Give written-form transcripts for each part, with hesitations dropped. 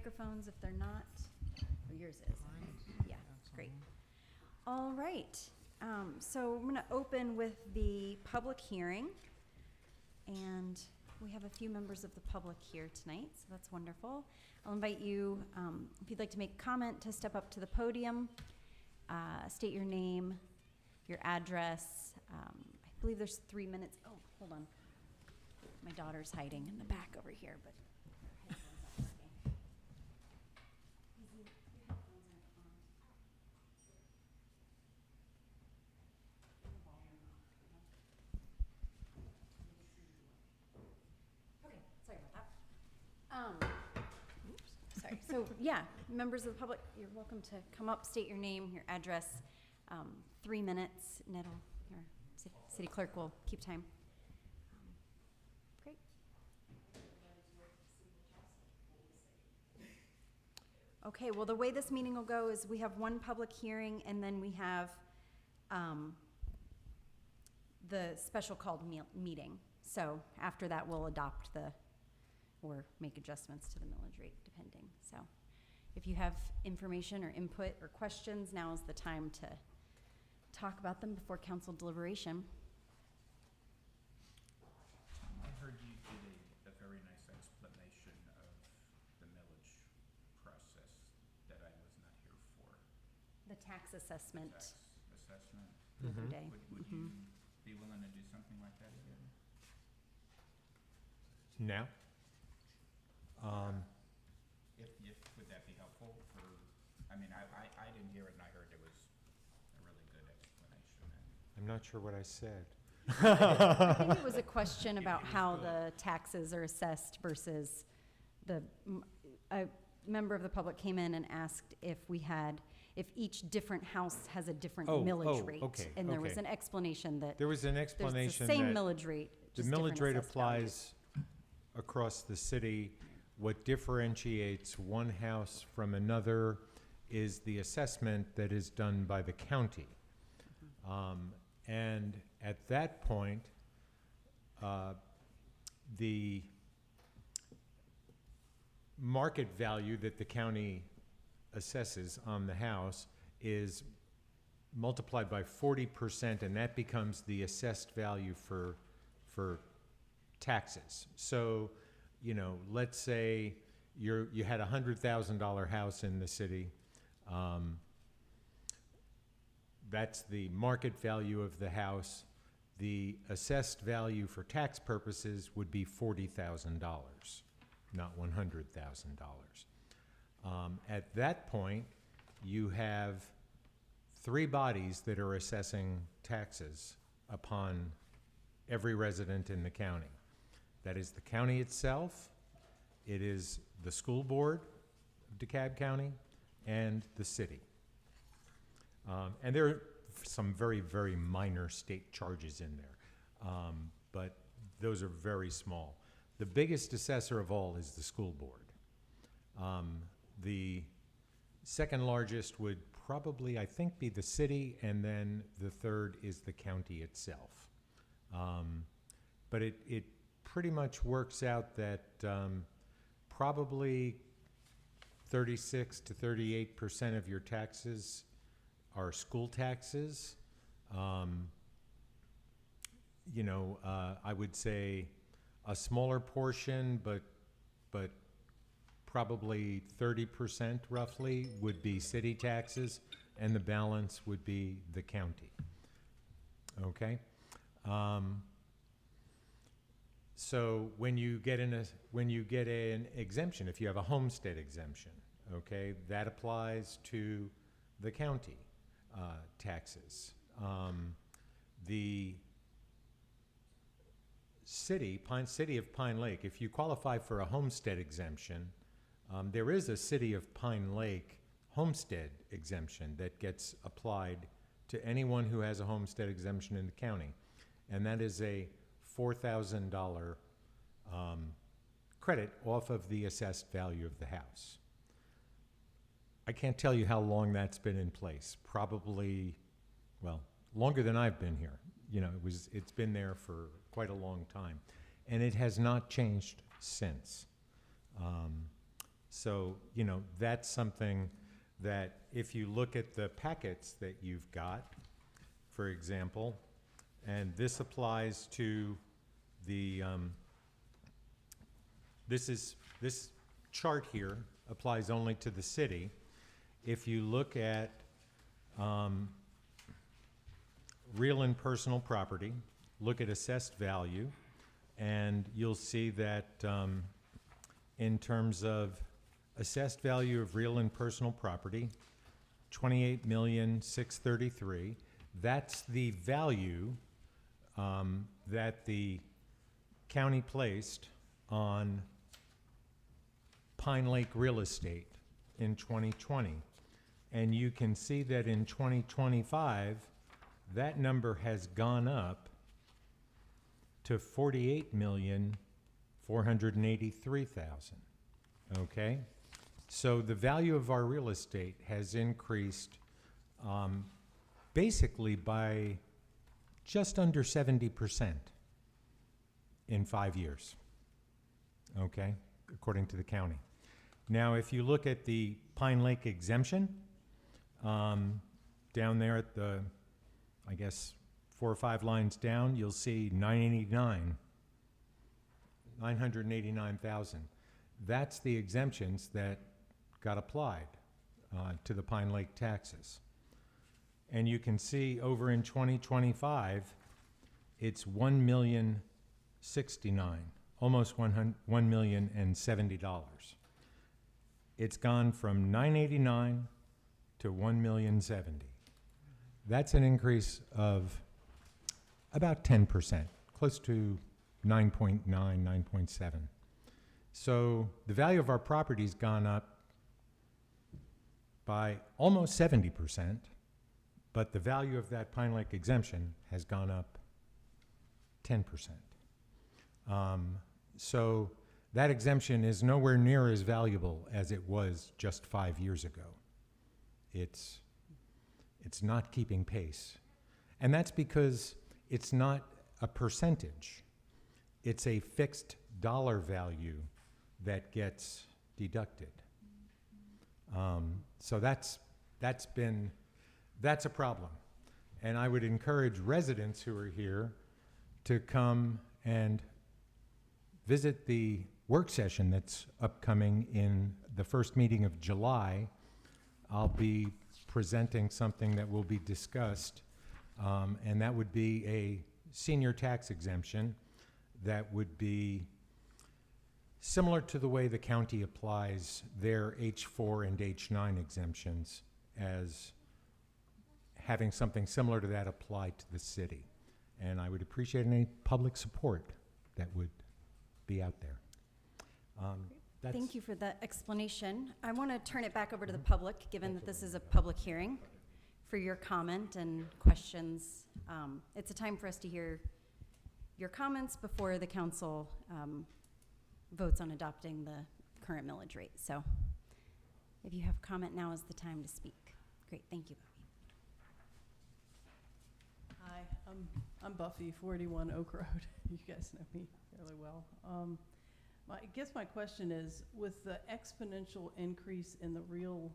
microphones if they're not. Oh, yours is. Yeah, great. All right. So I'm going to open with the public hearing. And we have a few members of the public here tonight, so that's wonderful. I'll invite you, if you'd like to make a comment, to step up to the podium, state your name, your address. I believe there's 3 minutes. Oh, hold on. My daughter's hiding in the back over here, but her headphones aren't working. Izzy, your headphones aren't on. Turn the volume off. Okay, sorry about that. Oops, sorry. So, yeah, members of the public, you're welcome to come up, state your name, your address. 3 minutes, Nettle, your city clerk will keep time. Great. Okay, well, the way this meeting will go is we have one public hearing, and then we have the special called meeting. So after that, we'll adopt or make adjustments to the millage rate, depending. So if you have information or input or questions, now is the time to talk about them before council deliberation. I heard you did a very nice explanation of the millage process that I was not here for. The tax assessment Tax assessment. the other day. Would you be willing to do something like that again? Now? Would that be helpful for, I mean, I didn't hear it and I heard it was a really good explanation. I'm not sure what I said. I think it was a question about how the taxes are assessed versus a member of the public came in and asked if each different house has a different millage rate. Okay, And there was okay. an explanation that There was an there's explanation the same that millage rate. the just different millage rate assessed values. applies across the city. What differentiates one house from another is the assessment that is done by the county. And at that point, the market value that the county assesses on the house is multiplied by 40%, and that becomes the assessed value for taxes. So, you know, let's say you had a $100,000 house in the city. That's the market value of the house. The assessed value for tax purposes would be $40,000, not $100,000. At that point, you have 3 bodies that are assessing taxes upon every resident in the county. That is the county itself, it is the school board of DeKalb County, and the city. And there are some very, very minor state charges in there, but those are very small. The biggest assessor of all is the school board. The second largest would probably, I think, be the city, and then the third is the county itself. But it pretty much works out that probably 36 to 38% of your taxes are school taxes. You know, I would say a smaller portion, but probably 30% roughly would be city taxes, and the balance would be the county. Okay? So when you get an exemption, if you have a homestead exemption, okay, that applies to the county taxes. The city of Pine Lake, if you qualify for a homestead exemption, there is a City of Pine Lake homestead exemption that gets applied to anyone who has a homestead exemption in the county, and that is a $4,000 credit off of the assessed value of the house. I can't tell you how long that's been in place. Probably, well, longer than I've been here. You know, it's been there for quite a long time, and it has not changed since. So, you know, that's something that if you look at the packets that you've got, for example, and this applies to the, this chart here applies only to the city. If you look at real and personal property, look at assessed value, and you'll see that in terms of assessed value of real and personal property, 28,633,000. That's the value that the county placed on Pine Lake real estate in 2020. And you can see that in 2025, that number has gone up to 48,483,000. Okay? So the value of our real estate has increased basically by just under 70% in 5 years. Okay? According to the county. Now, if you look at the Pine Lake exemption, down there at the, I guess, 4 or 5 lines down, you'll see 989,000. That's the exemptions that got applied to the Pine Lake taxes. And you can see over in 2025, it's $1,069,000, almost $1,070,000. It's gone from 989 to 1,070,000. That's an increase of about 10%, close to 9.9, 9.7. So the value of our property's gone up by almost 70%, but the value of that Pine Lake exemption has gone up 10%. So that exemption is nowhere near as valuable as it was just 5 years ago. It's not keeping pace. And that's because it's not a percentage. It's a fixed dollar value that gets deducted. So that's a problem. And I would encourage residents who are here to come and visit the work session that's upcoming in the first meeting of July. I'll be presenting something that will be discussed, and that would be a senior tax exemption that would be similar to the way the county applies their H4 and H9 exemptions, as having something similar to that applied to the city. And I would appreciate any public support that would be out there. Thank you for that explanation. I want to turn it back over to the public, given that this is a public hearing, for your comment and questions. It's a time for us to hear your comments before the council votes on adopting the current millage rate. So if you have comment, now is the time to speak. Great, thank you, Buffy. Hi, I'm Buffy, 41 Oak Road. You guys know me fairly well. I guess my question is, with the exponential increase in the real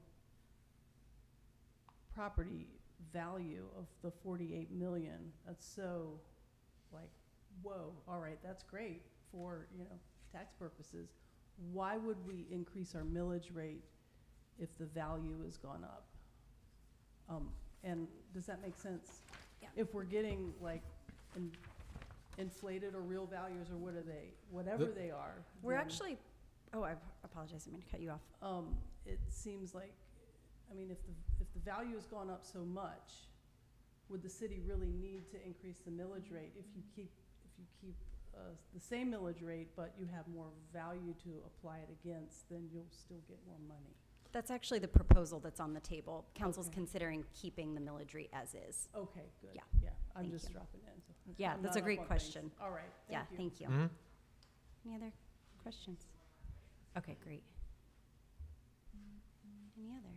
property value of the 48 million, that's so like, whoa, all right, that's great for, you know, tax purposes. Why would we increase our millage rate if the value has gone up? And does that make sense? Yeah. If we're getting like inflated or real values, or what are they, whatever they are. We're then, actually, oh, I apologize, I meant to cut you off. it seems like, I mean, if the value has gone up so much, would the city really need to increase the millage rate? If you keep the same millage rate, but you have more value to apply it against, then you'll still get more money. That's actually the proposal that's on the table. Council's Okay. considering keeping the millage rate as is. Okay, good. Yeah. Yeah, I'm Thank just you. dropping in. So Yeah, I'm that's not a great up on things. question. All right, Yeah, thank you. thank you. Mhm. Any other questions? Okay, great. Any other?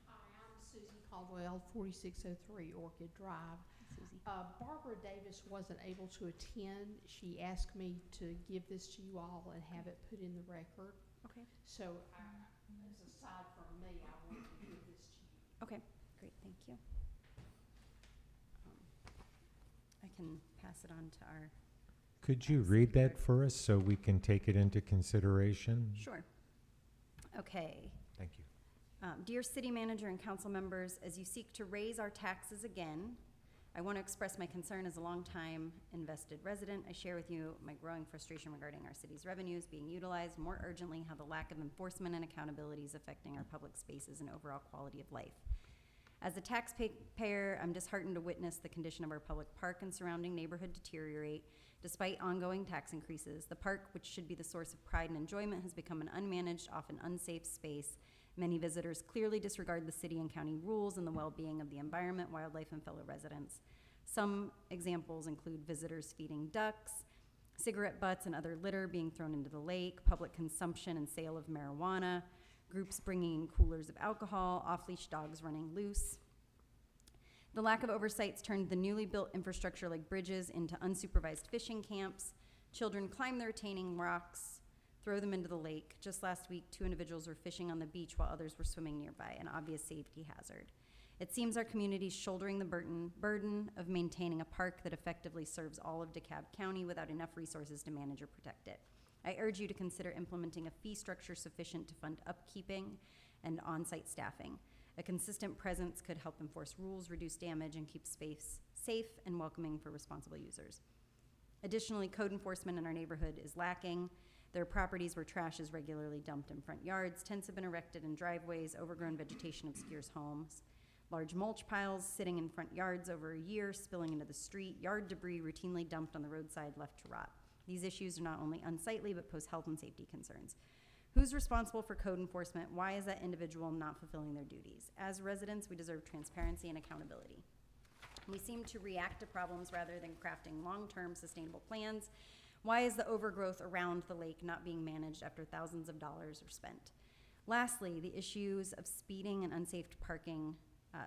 Hi, I'm Sue Susie Caldwell, 4603 Orchid Drive. Susie. Barbara Davis wasn't able to attend. She asked me to give this to you all and have it put in the record. Okay. So, as aside from me, I wanted to give this to you. Okay, great, thank you. I can pass it on to our, Could you City read that Clerk. for us so we can take it into consideration? sure. Okay. Thank you. Dear City Manager and council members, as you seek to raise our taxes again, I want to express my concern as a longtime invested resident. I share with you my growing frustration regarding our city's revenues being utilized, more urgently, how the lack of enforcement and accountability is affecting our public spaces and overall quality of life. As a taxpayer, I'm disheartened to witness the condition of our public park and surrounding neighborhood deteriorate. Despite ongoing tax increases, the park, which should be the source of pride and enjoyment, has become an unmanaged, often unsafe space. Many visitors clearly disregard the city and county rules and the well-being of the environment, wildlife, and fellow residents. Some examples include visitors feeding ducks, cigarette butts and other litter being thrown into the lake, public consumption and sale of marijuana, groups bringing in coolers of alcohol, off-leash dogs running loose. The lack of oversights turned the newly built infrastructure like bridges into unsupervised fishing camps. Children climb the retaining rocks, throw them into the lake. Just last week, 2 individuals were fishing on the beach while others were swimming nearby, an obvious safety hazard. It seems our community is shouldering the burden of maintaining a park that effectively serves all of DeKalb County without enough resources to manage or protect it. I urge you to consider implementing a fee structure sufficient to fund upkeeping and on-site staffing. A consistent presence could help enforce rules, reduce damage, and keep space safe and welcoming for responsible users. Additionally, code enforcement in our neighborhood is lacking. There are properties where trash is regularly dumped in front yards, tents have been erected in driveways, overgrown vegetation obscures homes, large mulch piles sitting in front yards over a year, spilling into the street, yard debris routinely dumped on the roadside left to rot. These issues are not only unsightly, but pose health and safety concerns. Who's responsible for code enforcement? Why is that individual not fulfilling their duties? As residents, we deserve transparency and accountability. We seem to react to problems rather than crafting long-term sustainable plans. Why is the overgrowth around the lake not being managed after thousands of dollars are spent? Lastly, the issues of speeding and unsafe parking,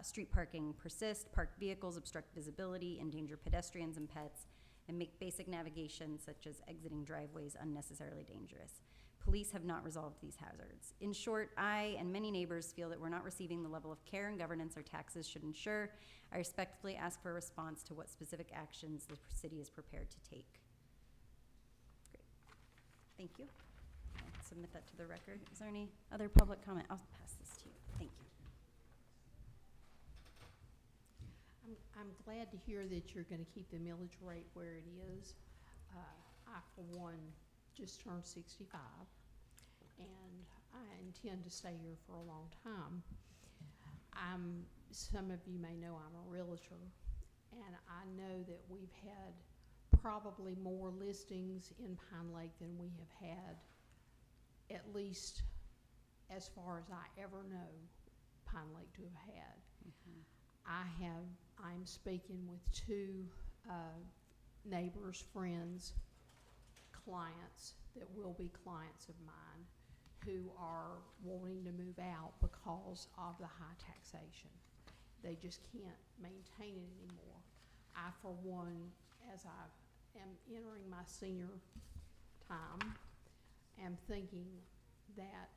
street parking persist. Parked vehicles obstruct visibility, endanger pedestrians and pets, and make basic navigation, such as exiting driveways, unnecessarily dangerous. Police have not resolved these hazards. In short, I and many neighbors feel that we're not receiving the level of care and governance our taxes should ensure. I respectfully ask for a response to what specific actions the city is prepared to take. Great. Thank you. I'll submit that to the record. Is there any other public comment? I'll pass this to you. Thank you. I'm glad to hear that you're gonna keep the millage rate where it is. I, for one, just turned 65, and I intend to stay here for a long time. Some of you may know I'm a realtor, and I know that we've had probably more listings in Pine Lake than we have had, at least as far as I ever know Pine Lake to have had. I'm speaking with 2 neighbors, friends, clients that will be clients of mine who are wanting to move out because of the high taxation. They just can't maintain it anymore. I, for one, as I am entering my senior time, am thinking that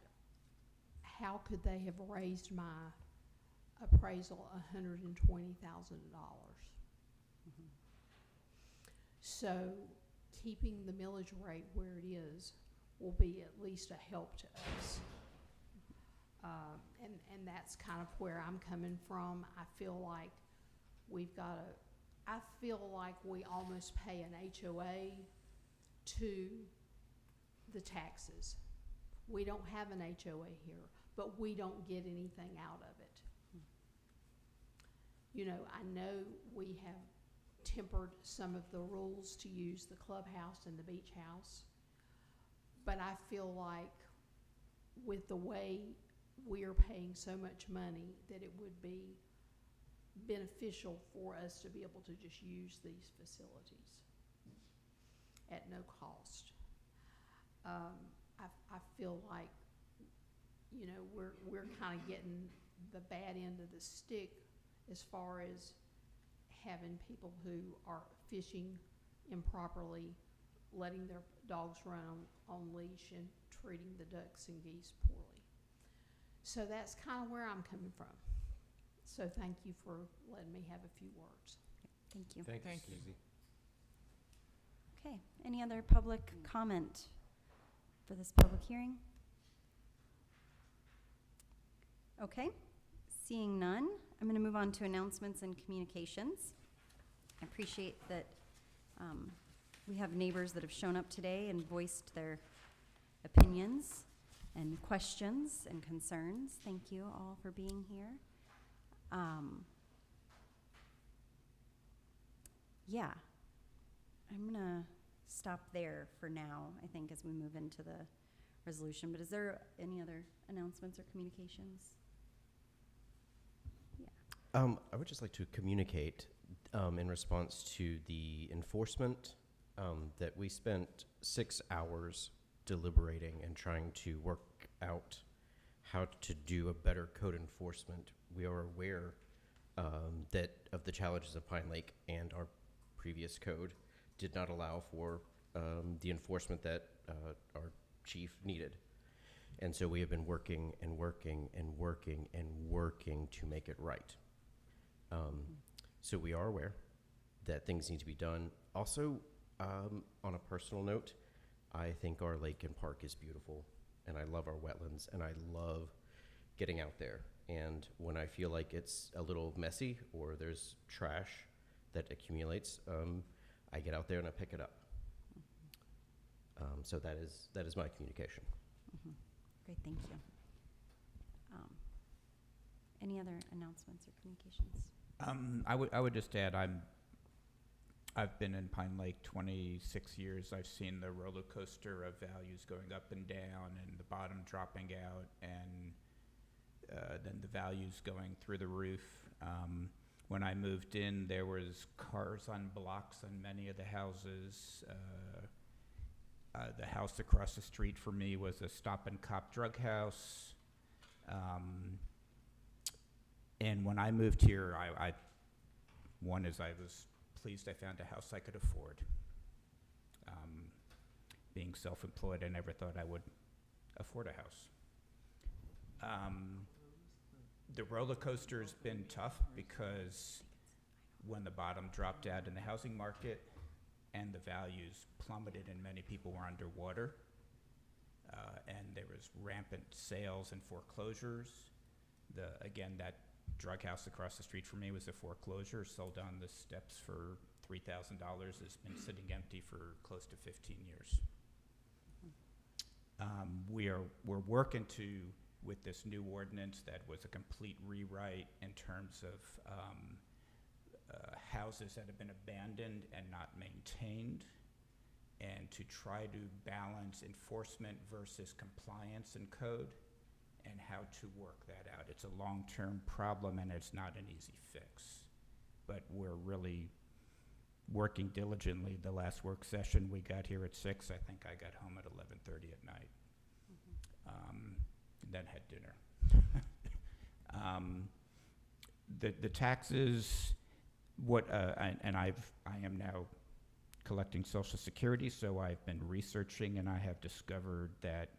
how could they have raised my appraisal $120,000? So keeping the millage rate where it is will be at least a help to us. And that's kind of where I'm coming from. I feel like I feel like we almost pay an HOA to the taxes. We don't have an HOA here, but we don't get anything out of it. You know, I know we have tempered some of the rules to use the clubhouse and the beach house, but I feel like with the way we're paying so much money that it would be beneficial for us to be able to just use these facilities at no cost. I feel like, you know, we're kind of getting the bad end of the stick as far as having people who are fishing improperly, letting their dogs run on leash and treating the ducks and geese poorly. So that's kind of where I'm coming from. So thank you for letting me have a few words. Thank you. Thank you, Thank you. Susie. Okay, any other public comment for this public hearing? Okay, seeing none, I'm gonna move on to announcements and communications. I appreciate that we have neighbors that have shown up today and voiced their opinions and questions and concerns. Thank you all for being here. Yeah, I'm gonna stop there for now, I think, as we move into the resolution. But is there any other announcements or communications? I would just like to communicate in response to the enforcement that we spent 6 hours deliberating and trying to work out how to do a better code enforcement. We are aware that of the challenges of Pine Lake, and our previous code did not allow for the enforcement that our chief needed. And so we have been working and working and working and working to make it right. So we are aware that things need to be done. Also, on a personal note, I think our lake and park is beautiful, and I love our wetlands, and I love getting out there. And when I feel like it's a little messy or there's trash that accumulates, I get out there and I pick it up. So that is my communication. Great, thank you. Any other announcements or communications? I would just add, I've been in Pine Lake 26 years. I've seen the roller coaster of values going up and down, and the bottom dropping out, and then the values going through the roof. When I moved in, there was cars on blocks on many of the houses. The house across the street from me was a stop and cop drug house. And when I moved here, I was pleased I found a house I could afford. Being self-employed, I never thought I would afford a house. The roller coaster's been tough because when the bottom dropped out in the housing market and the values plummeted and many people were underwater, and there was rampant sales and foreclosures. Again, that drug house across the street from me was a foreclosure, sold on the steps for $3,000. It's been sitting empty for close to 15 years. We're working with this new ordinance that was a complete rewrite in terms of houses that have been abandoned and not maintained, and to try to balance enforcement versus compliance and code, and how to work that out. It's a long-term problem, and it's not an easy fix. But we're really working diligently. The last work session, we got here at 6. I think I got home at 11:30 at night. And then had dinner. The taxes, I am now collecting Social Security, so I've been researching, and I have discovered that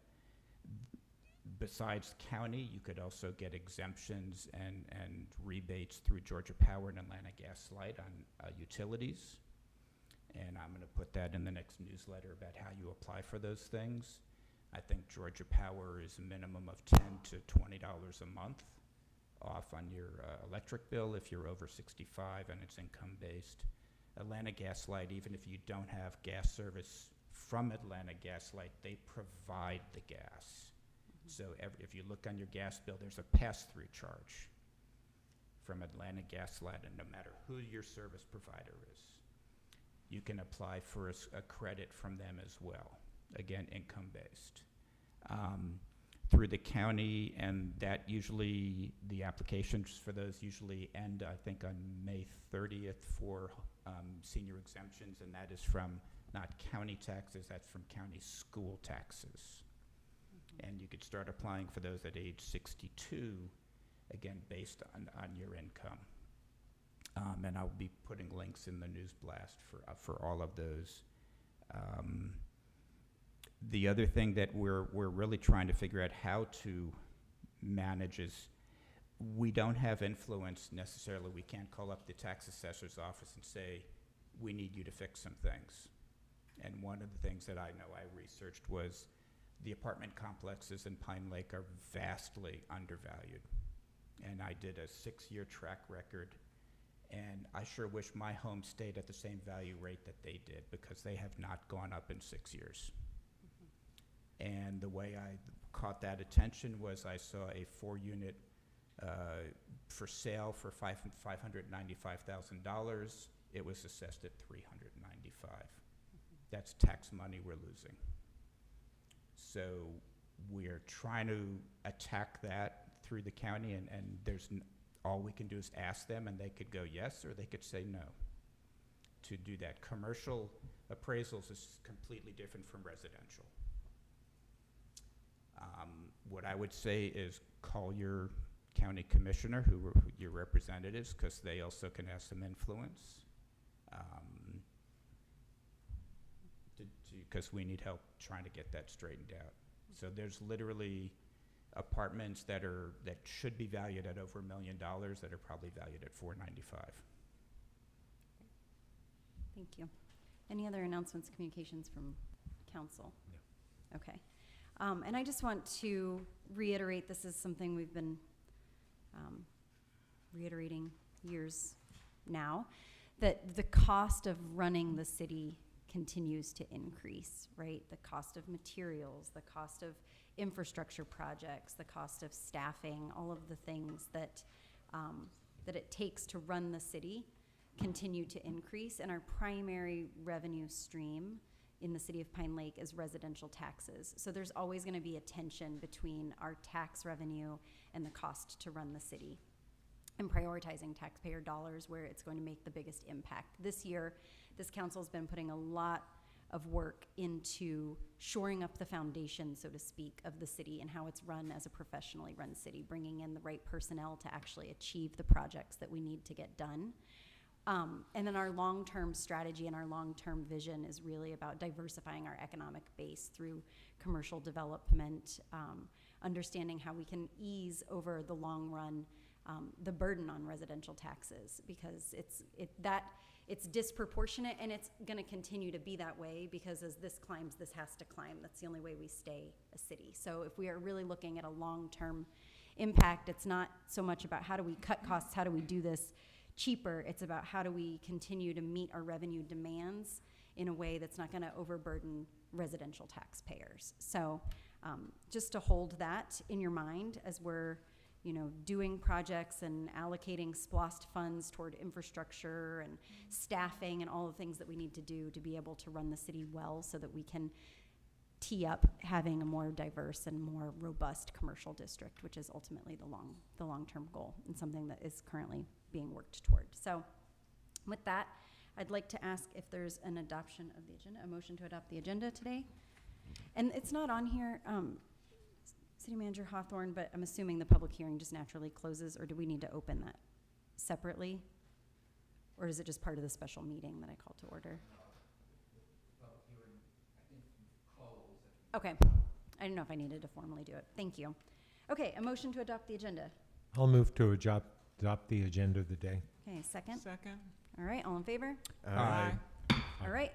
besides county, you could also get exemptions and rebates through Georgia Power and Atlanta Gas Light on utilities. And I'm going to put that in the next newsletter about how you apply for those things. I think Georgia Power is a minimum of $10 to $20 a month off on your electric bill if you're over 65 and it's income-based. Atlanta Gas Light, even if you don't have gas service from Atlanta Gas Light, they provide the gas. So if you look on your gas bill, there's a pass-through charge from Atlanta Gas Light, and no matter who your service provider is, you can apply for a credit from them as well. Again, income-based. Through the county, and that usually, the applications for those usually end, I think, on May 30th for senior exemptions, and that is from not county taxes, that's from county school taxes. And you could start applying for those at age 62, again, based on your income. And I'll be putting links in the news blast for all of those. The other thing that we're really trying to figure out how to manage is we don't have influence necessarily. We can't call up the tax assessor's office and say, we need you to fix some things. And one of the things that I know I researched was the apartment complexes in Pine Lake are vastly undervalued. And I did a 6-year track record, and I sure wish my home stayed at the same value rate that they did, because they have not gone up in 6 years. And the way I caught that attention was I saw a 4-unit for sale for $595,000. It was assessed at $395,000. That's tax money we're losing. So we're trying to attack that through the county, and all we can do is ask them, and they could go yes, or they could say no to do that. Commercial appraisals is completely different from residential. What I would say is call your county commissioner, your representatives, because they also can have some influence. Because we need help trying to get that straightened out. So there's literally apartments that should be valued at over $1 million that are probably valued at $495,000. Thank you. Any other announcements, communications from council? No. Okay. And I just want to reiterate, this is something we've been reiterating years now, that the cost of running the city continues to increase, right? The cost of materials, the cost of infrastructure projects, the cost of staffing, all of the things that it takes to run the city continue to increase, and our primary revenue stream in the city of Pine Lake is residential taxes. So there's always going to be a tension between our tax revenue and the cost to run the city, and prioritizing taxpayer dollars where it's going to make the biggest impact. This year, this council's been putting a lot of work into shoring up the foundation, so to speak, of the city and how it's run as a professionally run city, bringing in the right personnel to actually achieve the projects that we need to get done. And then our long-term strategy and our long-term vision is really about diversifying our economic base through commercial development, understanding how we can ease over the long run the burden on residential taxes, because it's disproportionate, and it's going to continue to be that way, because as this climbs, this has to climb. That's the only way we stay a city. So if we are really looking at a long-term impact, it's not so much about how do we cut costs, how do we do this cheaper. It's about how do we continue to meet our revenue demands in a way that's not going to overburden residential taxpayers. So just to hold that in your mind as we're doing projects and allocating SPLOST funds toward infrastructure and staffing and all the things that we need to do to be able to run the city well, so that we can tee up having a more diverse and more robust commercial district, which is ultimately the long-term goal, and something that is currently being worked toward. So with that, I'd like to ask if there's an adoption of the agenda, a motion to adopt the agenda today. And it's not on here, City Manager Hawthorne, but I'm assuming the public hearing just naturally closes, or do we need to open that separately? Or is it just part of the special meeting that I called to order? Public hearing, I think, closed. Okay, I didn't know if I needed to formally do it. Thank you. Okay, a motion to adopt the agenda. I'll move to adopt the agenda of the day. Okay, second. Second. All right, all in favor? Aye. All right,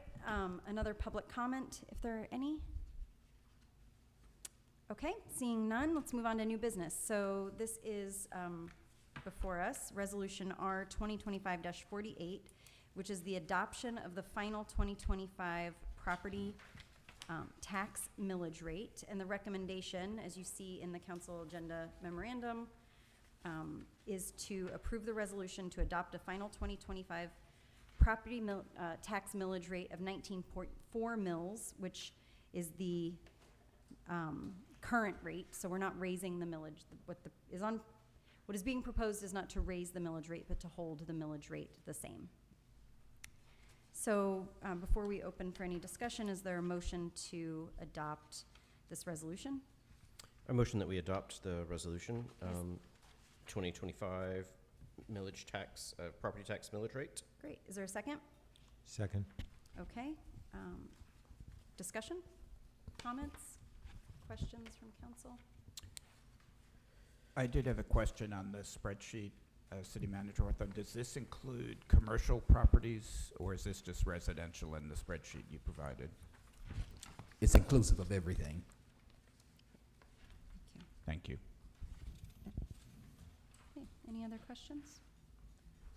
another public comment, if there are any. Okay, seeing none, let's move on to new business. So this is before us, Resolution R 2025-48, which is the adoption of the final 2025 property tax millage rate. And the recommendation, as you see in the council agenda memorandum, is to approve the resolution to adopt a final 2025 property tax millage rate of 19.4 mils, which is the current rate. So we're not raising the millage. What is being proposed is not to raise the millage rate, but to hold the millage rate the same. So before we open for any discussion, is there a motion to adopt this resolution? A motion that we adopt the resolution. Yes. 2025 millage tax, property tax millage rate. Great. Is there a second? Second. Okay. Discussion? Comments? Questions from council? I did have a question on the spreadsheet, City Manager Ortham. Does this include commercial properties, or is this just residential in the spreadsheet you provided? It's inclusive of everything. Thank you. Okay. Any other questions?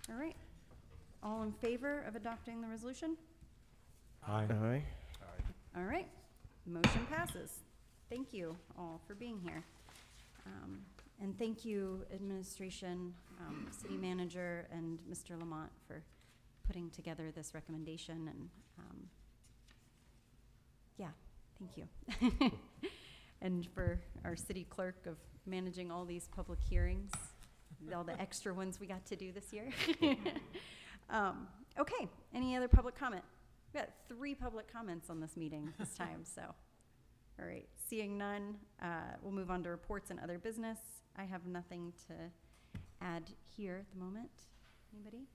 All right. All in favor of adopting the resolution? Aye. Aye. All right. Motion passes. Thank you all for being here. And thank you, administration, city manager, and Mr. Lamont for putting together this recommendation. And yeah, thank you. And for our city clerk of managing all these public hearings, all the extra ones we got to do this year. Okay, any other public comment? We got 3 public comments on this meeting this time, so. All right, seeing none, we'll move on to reports and other business. I have nothing to add here at the moment. Anybody?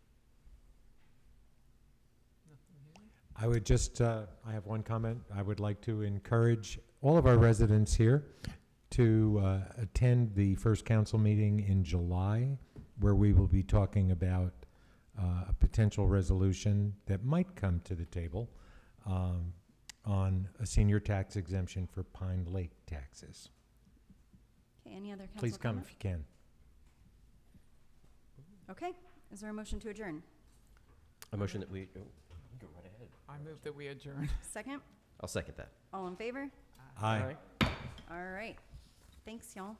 I would just, I have one comment. I would like to encourage all of our residents here to attend the first council meeting in July, where we will be talking about a potential resolution that might come to the table on a senior tax exemption for Pine Lake taxes. Okay, any other council Please come comment? if you can. Okay, is there a motion to adjourn? A motion that we, go right ahead. I move that we adjourn. Second? I'll second that. All in favor? Aye. All right. Thanks, y'all.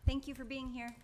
Thank you for being here.